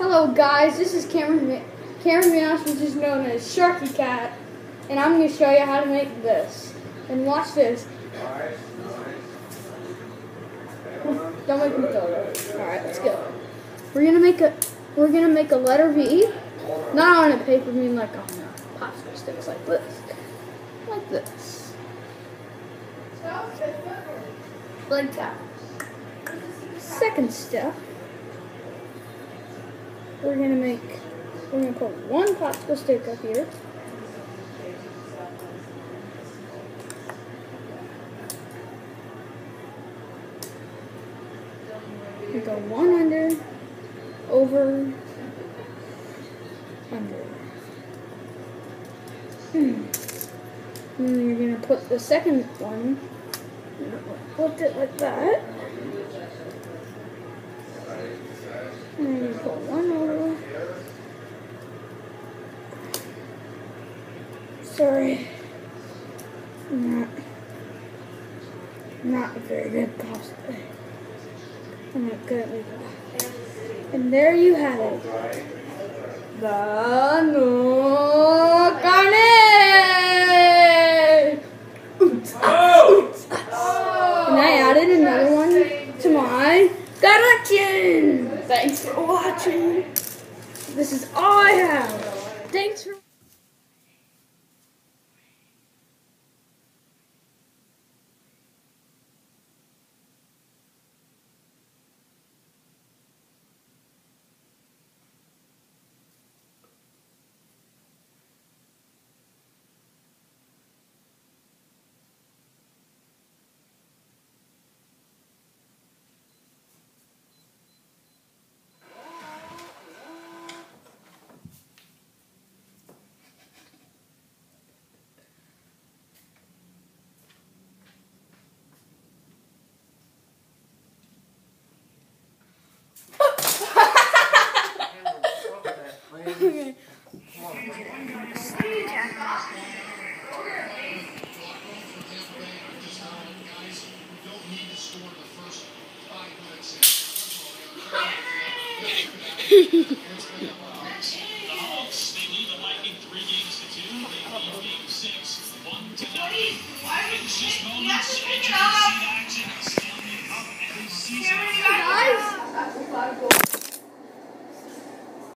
Hello guys, this is Cameron Mouse, which is known as Sharky Cat, and I'm going to show you how to make this. And watch this. Don't make me go. Alright, let's go. We're gonna make a letter V, not on a paper, like on popsicle sticks, like this. Like this. Like that. Second step. We're gonna put one popsicle stick up here. We go one under, over, under. And then you're gonna put the second one, flip it like that. And then you put one over. Sorry, not a very good pasta. I'm not good at making that. And there you have it. The no carne. And I added another one to my collection. Thanks for watching. This is all I have. Thanks for okay.